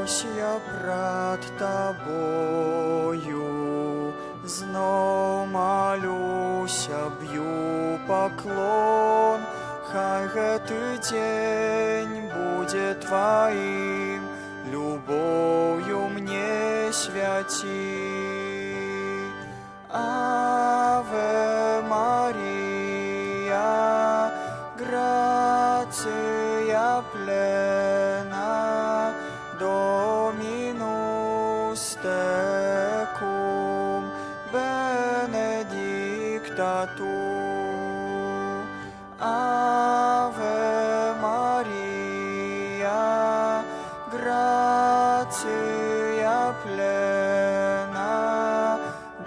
Ось я пред тобою, знов молюся, б'ю поклон, хай этот день будет твоим, любовью мне святи. Аве Мария, грация плена, Dominus tecum, benedicta tu. Ave Maria, gratia plena,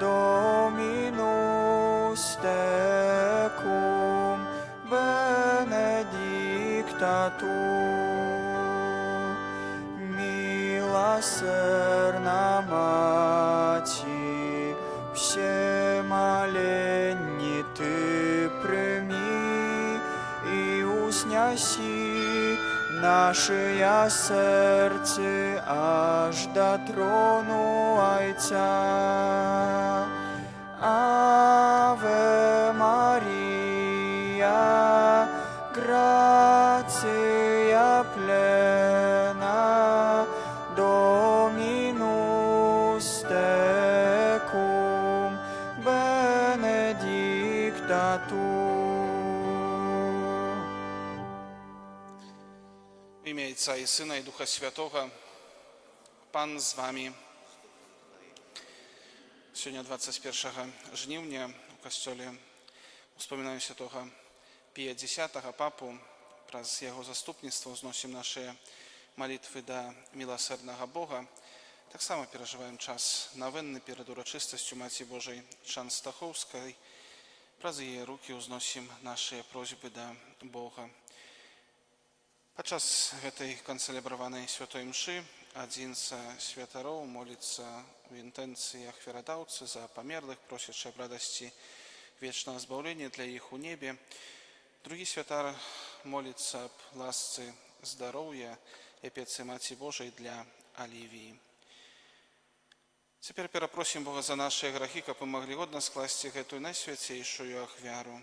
Dominus tecum, benedicta tu. Милосердна Мати, все моления Ты прими и уснеси наше сердце аж до трону Отца. Аве Мария, грация плена, Dominus tecum, benedicta tu. W imię Ojca i Syna i Ducha Świętego, Pan z wami. Сегодня 21 жнивня у костеле успоминаем святого Пия X, папу, праз его заступництво узносим наши молитвы до милосердного Бога. Так само переживаем час новенны перед урочистостью Матери Божией Częstochowskiej. Праз ее руки узносим наши просьбы до Бога. Podczas tej koncelebrowanej Świętej Mszy один со святаров молится в интенциях веродавцы за померлых, просящих об радости вечного избавления для их у небе. Другий святар молится об ласце здоровья и опеце Матери Божией для Оливии. Теперь перепросим Бога за наши грехи, как мы могли годно скласти эту наисвятейшую ахвяру.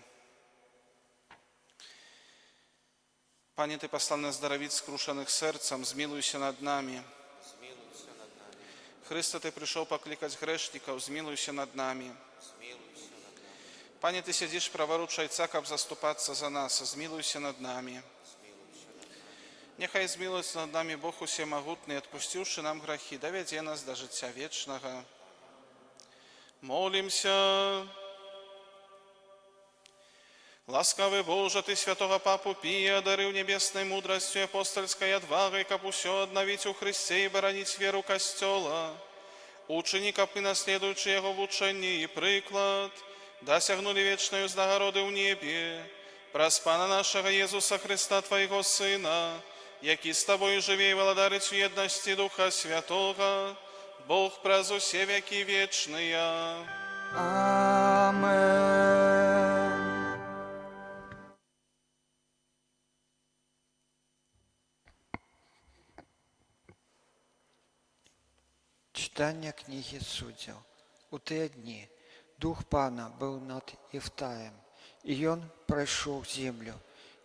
Panie, Ty посланный здоровить скрушенных сердцем, zmiłuj над нами. Христе, Ты пришел покликать грешников, zmiłuj над нами. Panie, Ty siedzisz praworуча Ojca, как заступаться за нас, zmiłuj над нами. Niechaj zmiłuje над нами Бог Всемогутный, отпустивший нам грехи, доведе нас до життя вечного. Молимся. Ласкавый Боже, Ты святого Папу Пия одарил небесной мудростью и апостольской отвагой, как все обновить у Христе и боронить веру Костела. Учеников и наследующих Его в учении и приклад, досягнули вечной нагороды в небе, праз Пана нашего Иисуса Христа, Твоего Сына, який с Тобой живе и владарит в едности Духа Святого, Бог праз все веки вечные. Amen. Читання книги Суддів. У ті дні дух Пана був над Єфтаєм, і він пройшов землю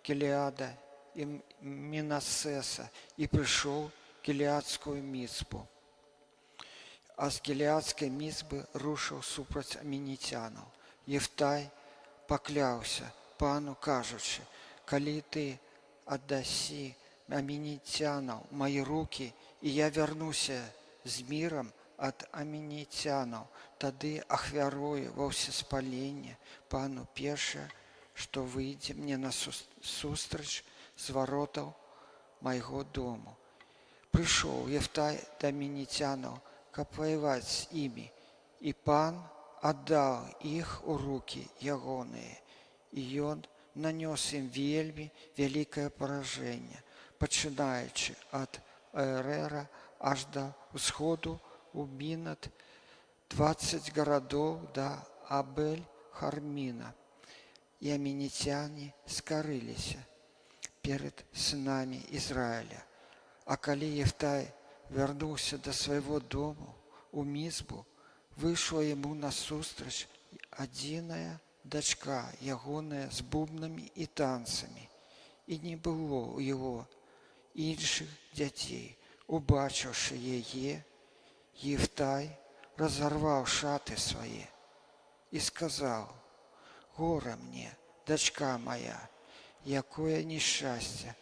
Гілеада і Мінасеса, і прийшов в Гілеадську Міцпу. А з Гілеадської Міцпи рушив супроть амінітянів. Єфтай поклявся Пану, кажучи: «Коли ти віддаси амінітянів в мої руки, і я вернуся з миром от амінітянів, тоді ахвярую во всеспалення Пану перше, що вийде мені насустрач з воротів моєго дому». Прийшов Єфтай до амінітянів, щоб воювати з ними, і Пан віддав їх у руки ягоні, і він нанес їм вельми велике пораження, починаючи від Аерера аж до сходу у Мінат, 20 городов до Абель-Харміна. І амінітяни скорилися перед синами Ізраїля. А коли Єфтай вярнуўся да свайго дому у мізбу, выйшла яму насустрач адзіная дачка ягоная з бубнамі і танцамі, і не было ў яго іншых дзяцей. Убачыўшы яе, Ефтай разарваў шаты свае і сказаў: «Гора мне, дачка моя, якое нешчасце!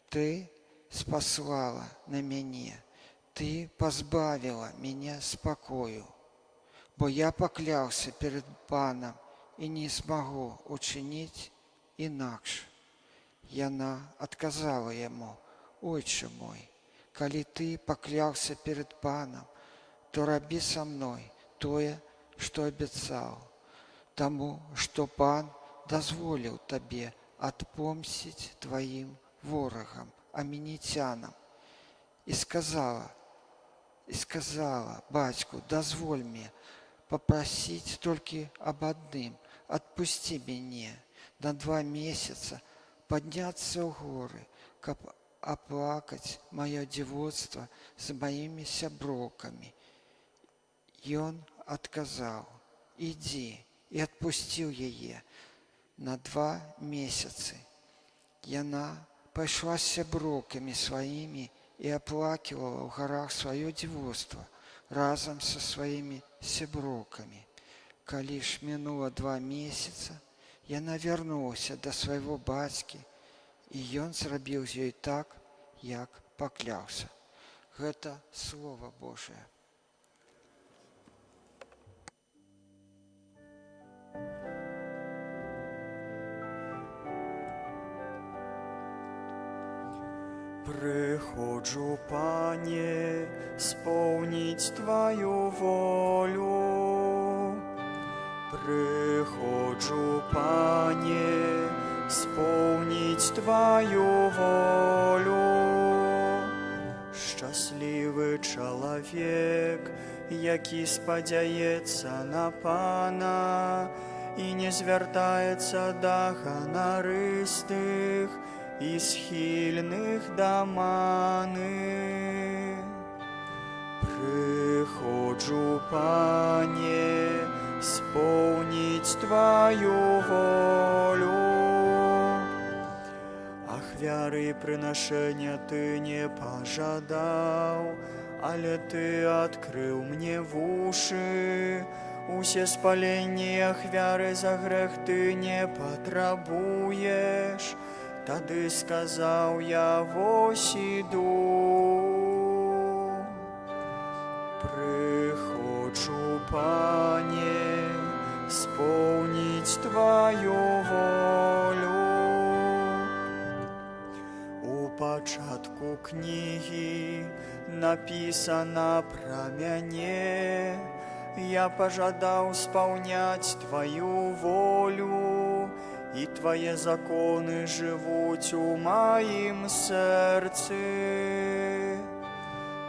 Ты спаслала на мяне, ты пазбавіла мяне спакою, бо я пакляўся перед панам і не змагу учыніць інакш». Яна адказала яму: «Ойче мой, калі ты пакляўся перед панам, то рабі са мной тое, што абяцаў, таму што пан дазволіў табе адпомсціць тваім ворагам, амінітянам». І сказала: «Бацьку, дазволь мне папрасіць толькі аб адным: адпусці мяне на 2 месяца падняцца ў горы, каб аплакаць маё дзівоцтва з маімі сяброкамі». Ён адказаў: «Ідзі», і адпусціў яе на 2 месяцы. Яна пайшла з сяброкамі сваімі і аплаківала ў гарах сваё дзівоцтва разам са сваімі сяброкамі. Калі ж мінула 2 месяца, яна вярнулася да свайго бацькі, і ён зрабіў з ёй так, як пакляўся. Гэта Слова Божае. Прыходжу, Пане, споўніць Тваю волю. Прыходжу, Пане, споўніць Тваю волю. Шчаслівы чалавек, які спадзяецца на Пана і не звяртаецца да ганарыстых і схільных да маны. Прыходжу, Пане, споўніць Тваю волю. Ахвяры і прынашэння Ты не пажадаў, але Ты адкрыў мне вушы. Усе спаленні ахвяры за грэх Ты не патрабуеш. Тады сказаў я: вось іду. Прыходжу, Пане, споўніць Тваю волю. У пачатку кнігі напісана пра мяне. Я пажадаў спаўняць Тваю волю, і Твае законы жывуць у маім сэрцы.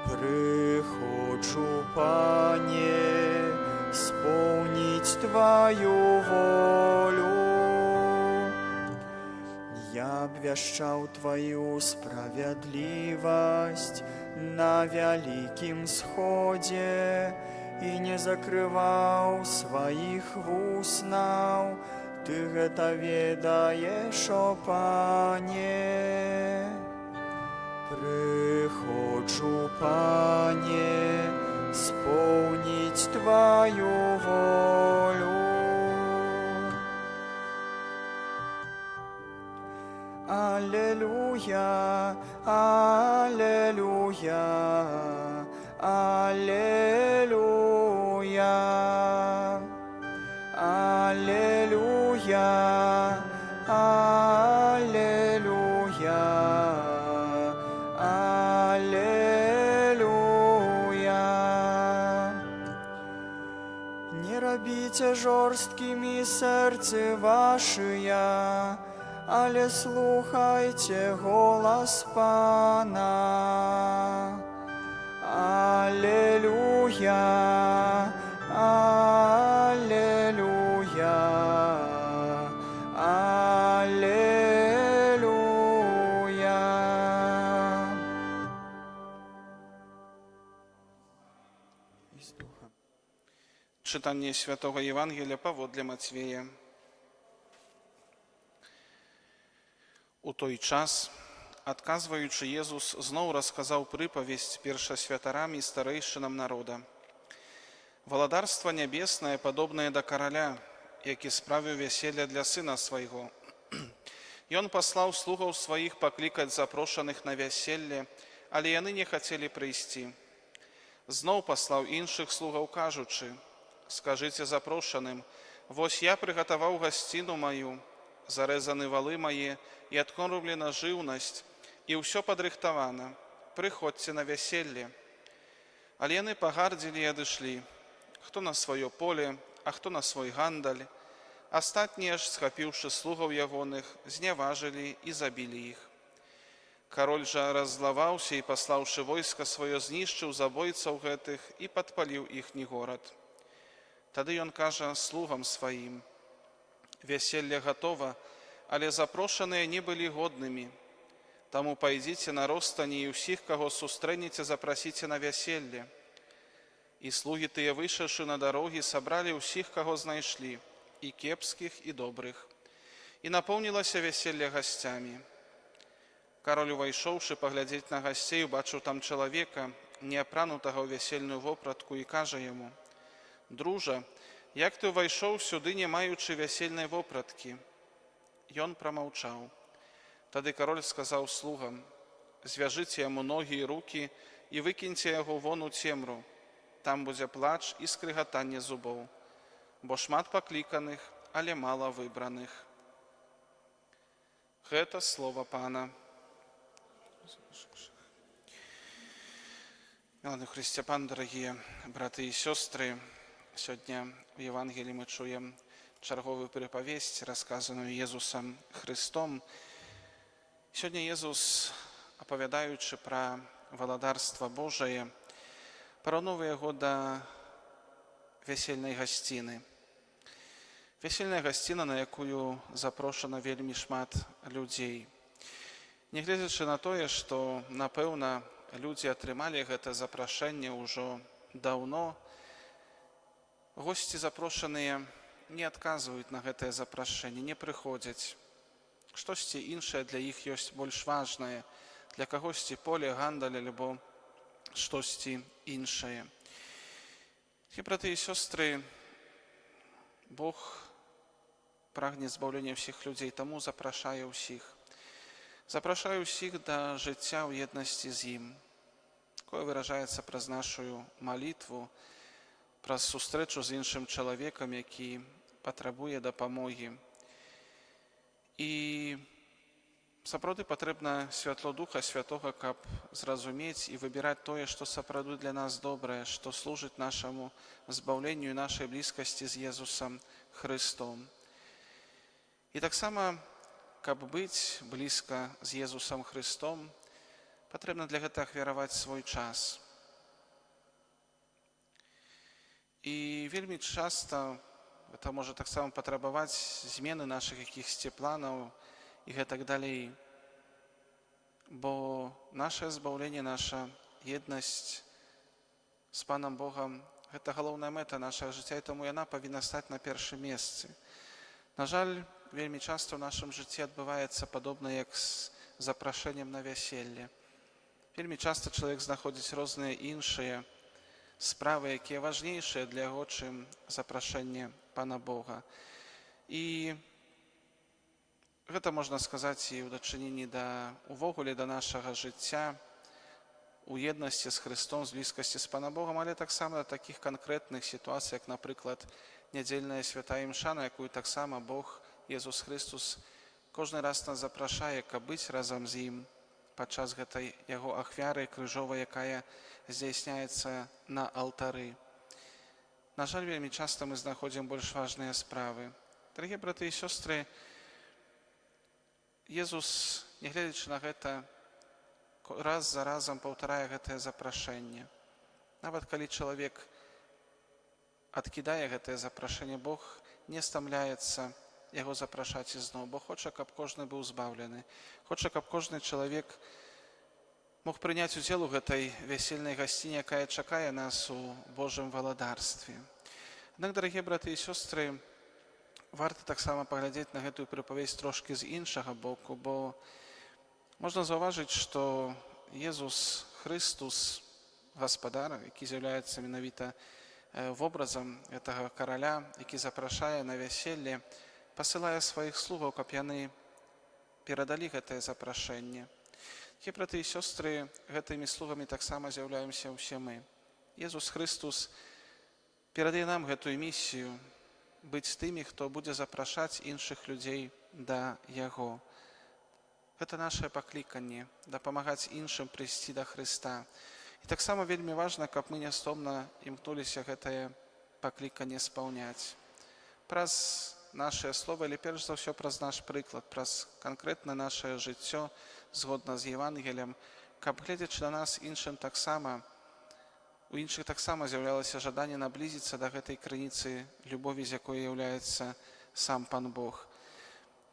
Прыходжу, Пане, споўніць Тваю волю. Я абвяшчаў Тваю справядлівасць на вялікім сходзе і не закрываў сваіх вуснаў. Ты гэта ведаеш, о Пане. Прыходжу, Пане, споўніць Тваю волю. Аллилуйя, аллилуйя, аллилуйя. Аллилуйя, аллилуйя, аллилуйя. Не рабіце жорсткімі сэрцы вашыя, але слухайце голас Пана. Аллилуйя, аллилуйя, аллилуйя. Читание Святого Евангелия паводле Матвея. У той час, адказваючы, Езус зноў расказаў прыпавесць першасвятарам і старэйшынам народа. Валадарства нябеснае падобнае да караля, які справіў вяселле для сына свайго. Ён паслаў слугаў сваіх паклікаць запрошаных на вяселле, але яны не хацелі прыйсці. Зноў паслаў іншых слугаў, кажучы: «Скажыце запрошаным, вось я прыгатаваў гасціну маю, зарэзаны валы мае і адкормлена жыўнасць, і ўсё падрыхтавана. Прыходзьце на вяселле». Але яны пагардзілі і адышлі, хто на сваё поле, а хто на свой гандаль. Астатнія ж, схапіўшы слугаў ягоных, зняважылі і забілі іх. Кароль жа раззлаваўся і, паслаўшы войска сваё, знішчыў забойцаў гэтых і падпаліў іхні горад. Тады ён кажа слугам сваім: «Вяселле гатова, але запрошаныя не былі годнымі. Таму пайдзіце на ростані і ўсіх, каго сустрэнеце, запрасіце на вяселле». І слугі тыя, выйшаўшы на дарогі, сабралі ўсіх, каго знайшлі, і кепскіх, і добрых. І напоўнілася вяселле гасцямі. Кароль, увайшоўшы паглядзець на гасцей, убачыў там чалавека, неапранутага ў вясельную вопратку, і кажа яму: «Дружа, як ты ўвайшоў сюды, не маючы вясельнай вопраткі?» Ён прамаўчаў. Тады кароль сказаў слугам: «Звяжыце яму ногі і рукі і выкіньце яго вон у цемру. Там будзе плач і скрыгатанне зубоў, бо шмат пакліканых, але мала выбраных». Гэта слова Пана. Милоны Христиан, дорогие браты и сестры, сегодня в Евангелии мы чуем черговую приповесть, рассказанную Иисусом Христом. Сегодня Иисус, оповедаючи про валадарство Божие, параўновае яго да вясельнай гасціны. Вясельная гасціна, на якую запрошана вельмі шмат людзей. Нягледзячы на тое, што, напэўна, людзі атрымалі гэта запрашэнне ўжо даўно, госці запрошаныя не адказваюць на гэтае запрашэнне, не прыходзяць. Штосьці іншае для іх ёсць больш важнае, для кагосьці поле, гандаль, альбо штосьці іншае. І, браты і сёстры, Бог прагне збаўлення ўсіх людзей, таму запрашае ўсіх. Запрашае ўсіх да жыцця ў еднасці з ім, якое выражаецца праз нашу малітву, праз сустрэчу з іншым чалавекам, які патрабуе дапамогі. І сапраўды патрэбна святло Духа Святога, каб зразумець і выбіраць тое, што сапраўды для нас добрае, што служыць нашаму збаўленню і нашай блізкасці з Езусам Христом. І таксама, каб быць блізка з Езусам Христом, патрэбна для гэтага ахвяраваць свой час. І вельмі часта гэта можа таксама патрабаваць змены нашых якіхсьці планаў і гэтак далей. Бо наше збаўленне, наша еднасць з Панам Богам – гэта галоўная мэта нашага жыцця, і таму яна павінна стаць на першым месцы. На жаль, вельмі часта ў нашым жыцці адбываецца падобна, як з запрашэннем на вяселле. Вельмі часта чалавек знаходзіць розныя іншыя справы, якія важнейшыя для яго, чым запрашэнне Пана Бога. І гэта можна сказаць і ў дачыненні увогуле да нашага жыцця, у еднасці з Христом, з блізкасці з Панам Богам, але таксама да такіх канкрэтных сітуацый, як, напрыклад, нядзельная святая імша, на якую таксама Бог, Езус Христос, кожны раз нас запрашае, каб быць разам з ім падчас гэтай яго ахвяры крыжовай, якая здзяйсняецца на алтары. На жаль, вельмі часта мы знаходзім больш важныя справы. Дарагія браты і сёстры, Езус, нягледзячы на гэта, раз за разам паўтарае гэтае запрашэнне. Нават калі чалавек адкідае гэтае запрашэнне, Бог не стамляецца яго запрашаць ізноў, бо хоча, каб кожны быў збаўлены. Хоча, каб кожны чалавек мог прыняць удзел у гэтай вясельнай гасціне, якая чакае нас у Божым валадарстве. Аднак, дарагія браты і сёстры, варта таксама паглядзець на гэтую прыпавесць трошкі з іншага боку, бо можна заўважыць, што Езус Христус, гаспадар, які з'яўляецца менавіта вобразам гэтага караля, які запрашае на вяселле, пасылае сваіх слугаў, каб яны перадалі гэтае запрашэнне. Дарагія браты і сёстры, гэтымі слугамі таксама з'яўляемся ўсе мы. Езус Христус перадае нам гэтую місію быць тымі, хто будзе запрашаць іншых людзей да Яго. Гэта нашае пакліканне, дапамагаць іншым прыйсці да Хрыста. І таксама вельмі важна, каб мы нястомна імкнуліся гэтае пакліканне спаўняць. Праз нашыя словы, але перш за ўсё праз наш прыклад, праз канкрэтна нашае жыццё, згодна з Евангелем, каб, гледзячы на нас, у іншых таксама з'яўлялася жаданне наблізіцца да гэтай крыніцы любові, з якой з'яўляецца сам Пан Бог.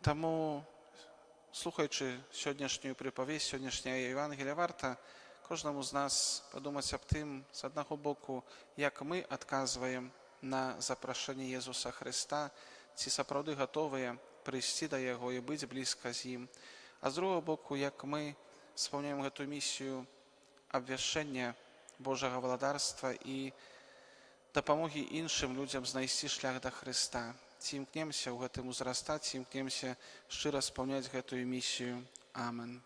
Таму, слухаючы сённяшнюю прыпавесць, сённяшняе Евангелие, варта кожнаму з нас падумаць аб тым, з аднаго боку, як мы адказваем на запрашэнне Езуса Хрыста, ці сапраўды гатовыя прыйсці да Яго і быць блізка з ім. А з другого боку, як мы спаўняем гэту місію абвяшчэння Божага валадарства і дапамогі іншым людзям знайсці шлях да Хрыста. Ці імкнемся ў гэтым узрастаць, ці імкнемся шчыра спаўняць гэтую місію. Амен.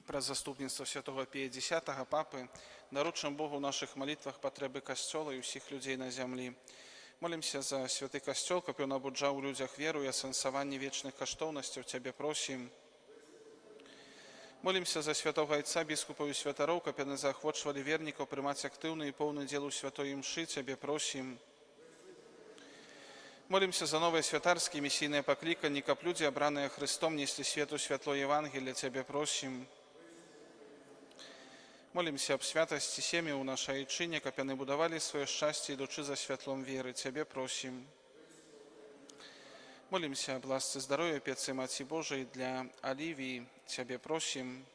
Праз заступніцтва святого Пія X, папы, даручым Богу ў нашых малітвах патрэбы Касцёла і ўсіх людзей на зямлі. Молимся за святы Касцёл, каб ён абуджаў у людзях веру і асэнсаванне вечных каштоўнасцяў. Цябе просім. Молимся за святого Айца, біскупаў і святароў, каб яны заахвочвалі вернікаў прымаць актыўны і поўны удзел у святой імшы. Цябе просім. Молимся за новыя святарскія місійныя пакліканні, каб людзі, абраныя Христом, неслі свету святло Евангелія. Цябе просім. Молимся аб святасці сем'яў у нашай айчыне, каб яны будавалі сваё шчасце, ідучы за святлом веры. Цябе просім. Молимся аб ласцы здароўя Пецы Маці Божай для Алівіі. Цябе просім.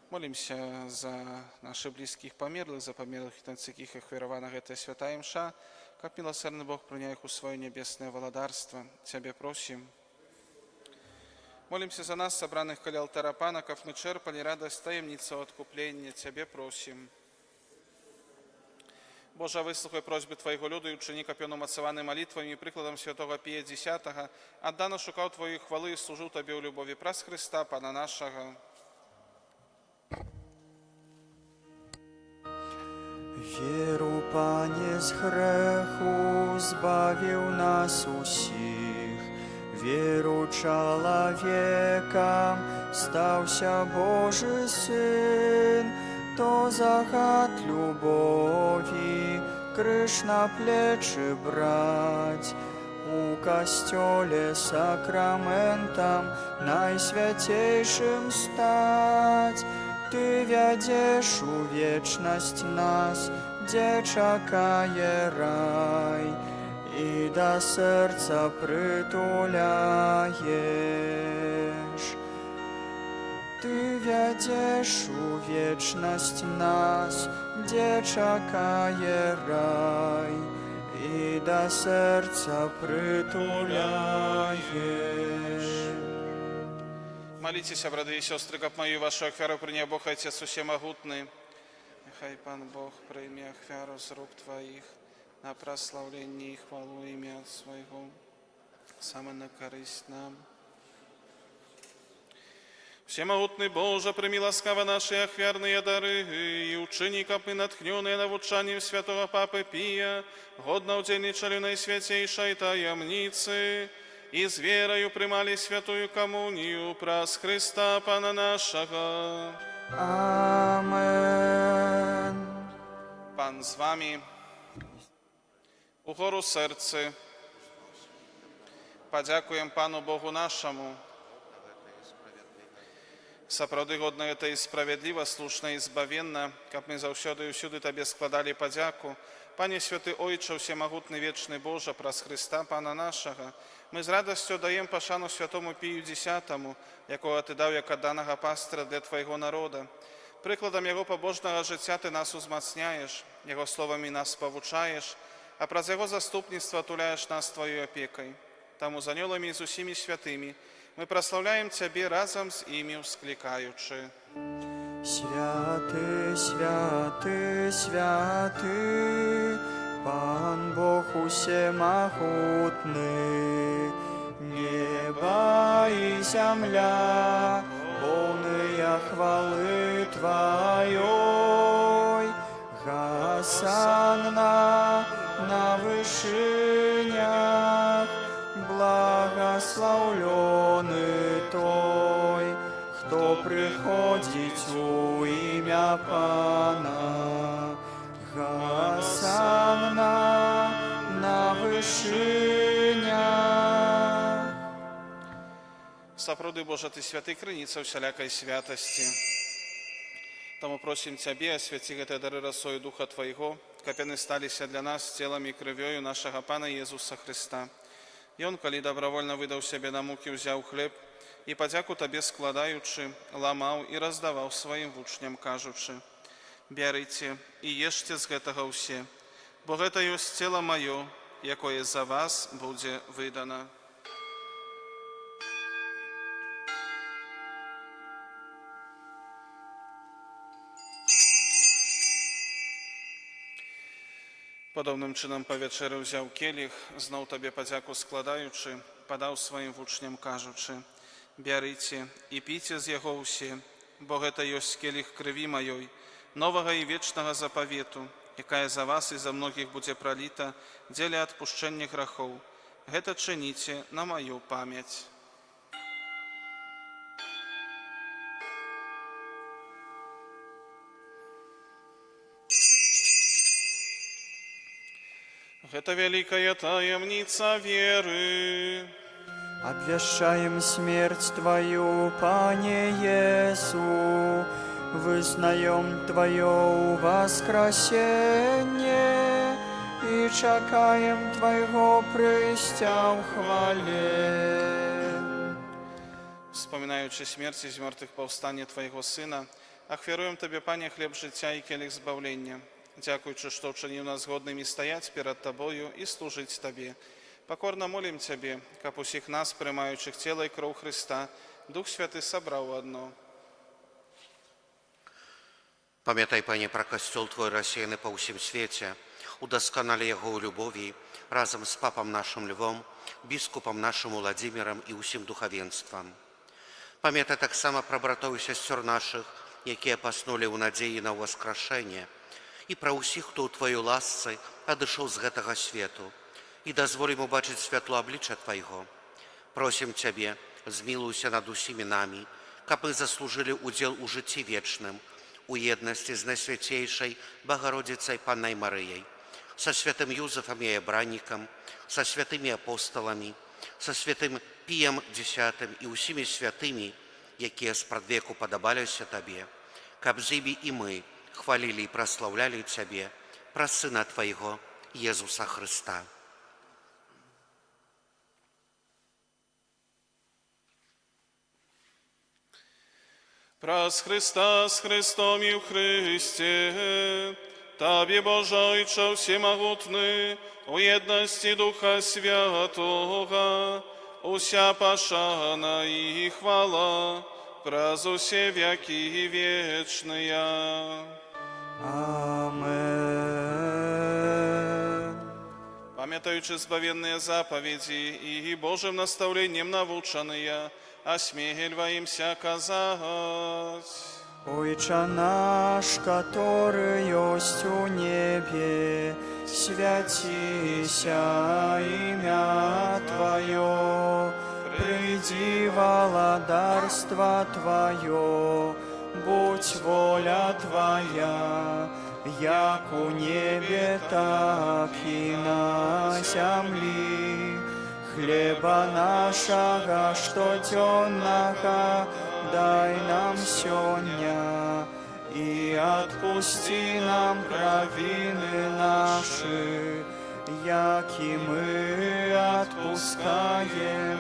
Молимся за наших близких памерлых, за памерлых і тых, якіх ахвяравана гэтая святая імша, каб міласэрны Бог прыняў іх у сваё небеснае валадарства. Цябе просім. Молимся за нас, собраных каля алтара Пана, каб мы чэрпалі радасць таемніцу адкуплення. Цябе просім. Божа, выслухай просьбы Твайго люду і учыні, каб ён умацаваны малітвамі і прыкладам святого Пія X аддана шукаў Твоей хвалы і служыў Табе ў любові праз Христа, Пана нашага. Віру, Пане, з греху збавіў нас усіх, веру чалавекам стаўся Божы Сын, то загад любові крыж на плечы браць, у касцёле сакраментам найсвяцейшым стаць. Ты вядзеш у вечнасць нас, дзе чакае рай, і да сэрца прытуляеш. Ты вядзеш у вечнасць нас, дзе чакае рай, і да сэрца прытуляеш. Молитесь, браты и сестры, каб мою вашу ахвяру прыняў Бог Отец Усемагутны. Нехай Пан Бог прийме ахвяру з рук Твоих на прославление и хвалу імя Своего, саме на користь нам. Всемогутный Боже, прими ласкаво наши ахвярные дары и учини, каб мы, натхненные навучанием святого Папы Пия, годно удельничали в наисвятейшей таемнице и с верою примали святую коммунию праз Христа Пана нашего. Amen. Pan z wami. Uchoru serce. Podziękuję Panu Bogu naszemu. Сапраўды годна гэта і справядліва, слушна і збавенна, каб мы заўсёды і ўсюды Табе складалі падзяку. Пане святы Ойча, всемагутны вечны Божа, праз Христа, Пана нашага, мы з радасцю даем пашану святому Пію X, якого Ты даў як адданага пастыра для Твайго народа. Прыкладам яго пабожнага жыцця Ты нас узмацняеш, яго словамі нас павучаеш, а праз яго заступніцтва туляеш нас Тваёй апекай. Таму з анёламі і з усімі святымі мы праслаўляем Цябе разам з імі ўсклікаючы. Святы, святы, святы, Пан Бог усемагутны, неба и земля, полные хвалы Твоей. Госанна на вышинях, благословленный Той, кто приходит у имя Пана. Госанна на вышинях. Сапраўды, Божа, Ты святы, крыніца ўсялякай святасці. Таму просім Цябе, асвяці гэтыя дары расою Духа Твайго, каб яны сталіся для нас целам і крывёю нашага Пана Езуса Христа. Ён, калі добравольна выдаў сябе на мукі, узяў хлеб і падзяку Табе складаючы, ламаў і раздаваў сваім вучням, кажучы: «Бярыце і ешце з гэтага ўсе, бо гэта ёсць цела маё, якое за вас будзе выдана». Podobnym czynem po wieczery wziął kielich, znał Tobie падзяку складаючы, падаў сваім вучням, кажучы: «Бярыце і піце з яго ўсе, бо гэта ёсць келіх крыві маёй, новага і вечнага запавету, якая за вас і за многіх будзе праліта дзеля адпушчэння грахоў. Гэта чыніце на маю памяць». Гэта вялікая таямніца веры. Обвещаем смерть Твою, Пане Иису, вызнаем Твое воскресение и чекаем Твоего прыйсця в хвале. Wspominaючи śmierć z martwych powstanie Twojego Syna, ахвяруем Тебе, Panie, хлеб життя і келих збавлення. Дякуючи, що вчинив нас годними стоять перед Тобою і служить Тобі. Покорно молим Тебе, каб усіх нас, приймаючих тіло і кров Христа, Дух Святий собрав одно. Пам'ятай, Пане, про костел Твой, рассеянный по всем свете, удосконали его у любови, разом с папом нашим Львом, біскупом нашим Владимиром и усім духовенством. Пам'ятай так само про братов и сестер наших, які паснули у надеї на воскрешение, і про усіх, хто у Твоей ласцы адышоў з гэтага свету, і дазволім убачыць святло аблічча Твайго. Просім Цябе, змілуйся над усімі намі, каб мы заслужили удзел у жыцці вечным, у еднасці з Найсвяцейшай Богородицей Паннай Марыяй, со святым Юзефом и Ябранником, со святыми апостолами, со святым Піем X и усімі святыми, якія спрадвеку падабаліся Табе, каб з імі і мы хвалили и прославляли Тебе, про Сына Твоего, Иисуса Христа. Праз Христа с Христом и в Христе, Табе, Боже Ойче всемогутный, у едности Духа Святого, уся пашана и хвала, праз усе веки вечные. Амен. Памятаючи збавенные заповеди и Божьим наставлением навучанные, осмеливаемся казать: Ойче наш, который есть у небе, святися имя Твое, приди владарство Твое, будь воля Твоя, як у небе, так и на земли. Хлеба нашего, что дённого, дай нам сёння, и отпусти нам провины наши, яки мы отпускаем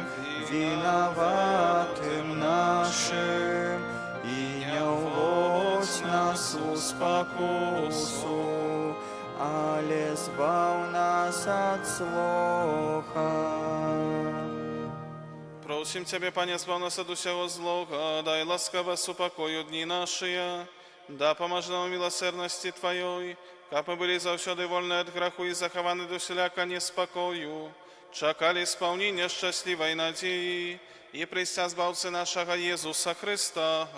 виноватым нашим, и не уводь нас в спокусу, але збав нас от злоха. Просим Тебе, Пане, збав нас от усього злого, дай ласково супокою дни наши, да поможи нам милосердности Твоей, как мы были завсёды вольны от греху и захованы до вселяка неспокою, чакали исполнения счастливой надеи и прися збавцы нашего Иисуса Христа.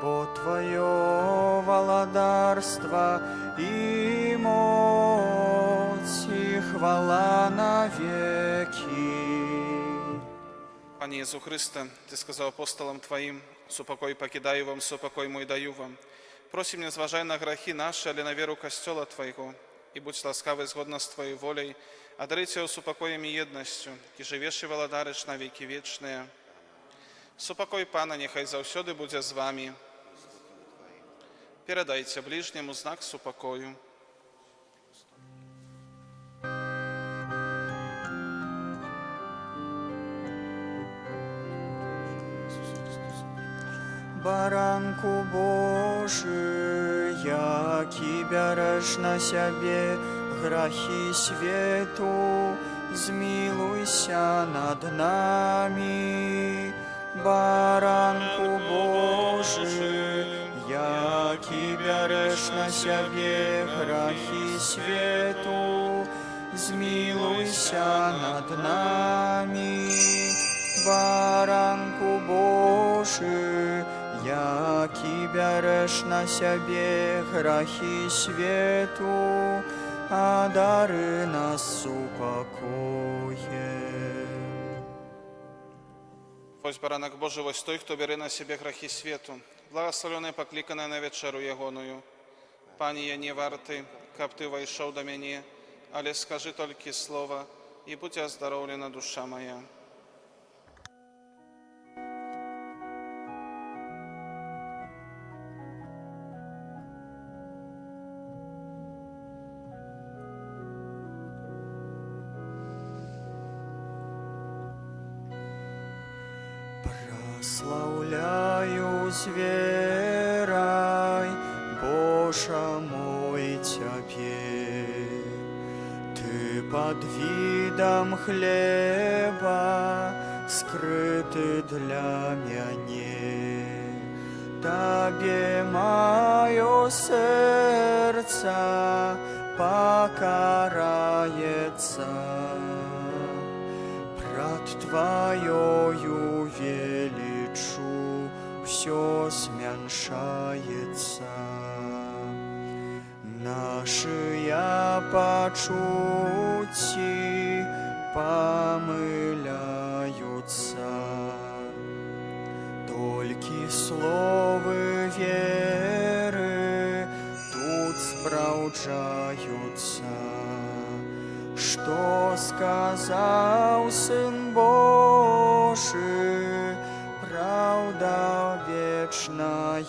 Бо Твое володарство и мощь, и хвала навеки. Пане Иисус Христе, Ты сказал апостолам Твоим, «Супокой покидаю вам, супокой мой даю вам». Просим, не зважай на грехи наши, але на веру Костела Твоего, и будь ласкавый згодно с Твоей волей, одарить его супокоем и едностью, и живешь и володариш на веки вечные. Супокой Пана нехай завсёды буде з вами. Передайте ближнему знак супокою. Баранку Божий, яки береш на себе грехи свету, змилуйся над нами. Баранку Божий, яки береш на себе грехи свету, змилуйся над нами. Баранку Божий, яки береш на себе грехи свету, одари нас упокоем. Ось баранок Божий, ось той, хто бере на себе грехи свету, благословенне покликане на вечеру ягоною. Пані, я не вартий, каб ти войшов до мене, але скажи тільки слово, і будь оздоровлена душа моя. Прославляю зверай, Боже мой, Тебе. Ты под видом хлеба скрыты для меня. Тебе мое сердце покарается. Пред Твоею величу все сменшается. Наши почути помыляются. Только словы веры тут справджаются. Что сказал Сын Божий, правда вечная,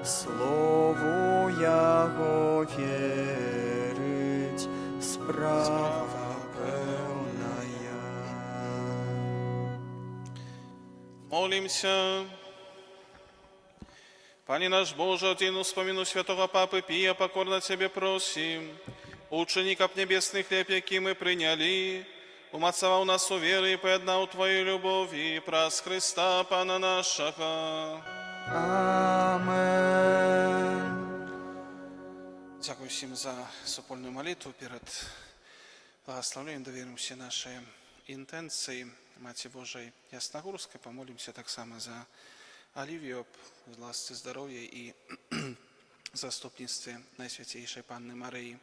Слову Его верить справа певная. Молимся. Пане наш Боже, Отец, вспомину святого Папы Пия, покорно Тебе просим. Учеников небесных хлеб, який мы приняли, умацовал нас у веры и поеднал Твою любовь, праз Христа Пана нашего. Амен. Дякую всім за супольну молитву. Перед благословением доверим все наши интенции Мати Божией Ясногорской. Помолимся так само за Оливию, власти здоровья и заступництве Найсвятейшей Панны Марии.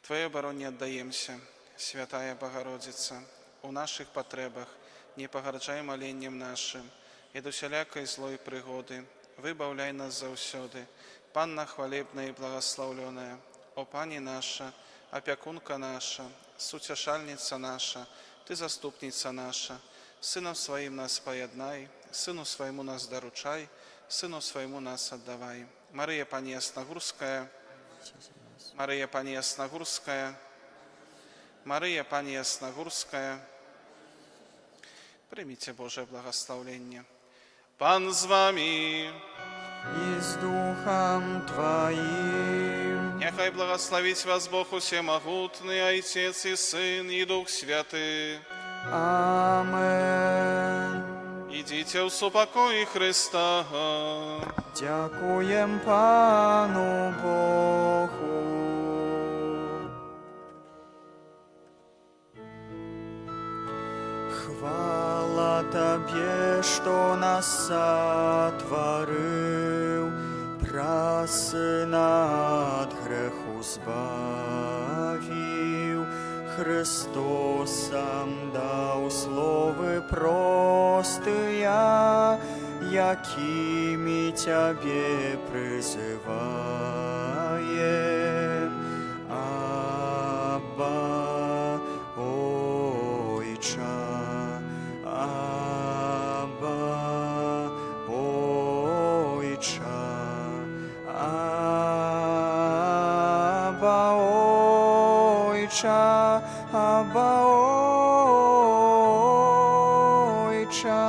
Твоей обороне отдаемся, Святая Богородица, у наших потребах не погарджай моленням нашим, и до всякой злой пригоды выбавляй нас завсёды, Панна хвалебная и благословленная, о Пани наша, опекунка наша, сутешальница наша, Ты заступница наша, Synom swoim nas pojednaj, Synu swojemu nas doruczaj, Synu swojemu nas oddawaj. Maryja Pani Jasnogórska, Maryja Pani Jasnogórska, Maryja Pani Jasnogórska, przyjmijcie Boże błogosławienie. Pan z wami, и с Духом Твоим. niechaj błogosławić was Bóg Всемогутный, Ojciec i Syn i Duch Święty. Amen. Idźcie w pokoju Chrysta. Дякуем Пану Богу. Хвала Тебе, что нас сотворил, прасына от греху збавил, Христосом дал словы простыя, якими Тебе призываем. Абба, Ойча, Абба, Ойча, Абба, Ойча, Абба, Ойча.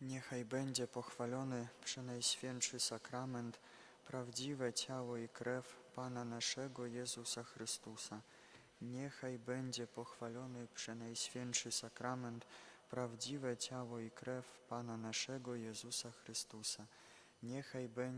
Niechaj będzie pochwalony Przenajświętszy Sakrament, prawdziwe ciało i krew Pana naszego Jezusa Chrystusa. Niechaj będzie pochwalony Przenajświętszy Sakrament, prawdziwe ciało i krew Pana naszego Jezusa Chrystusa. Niechaj będzie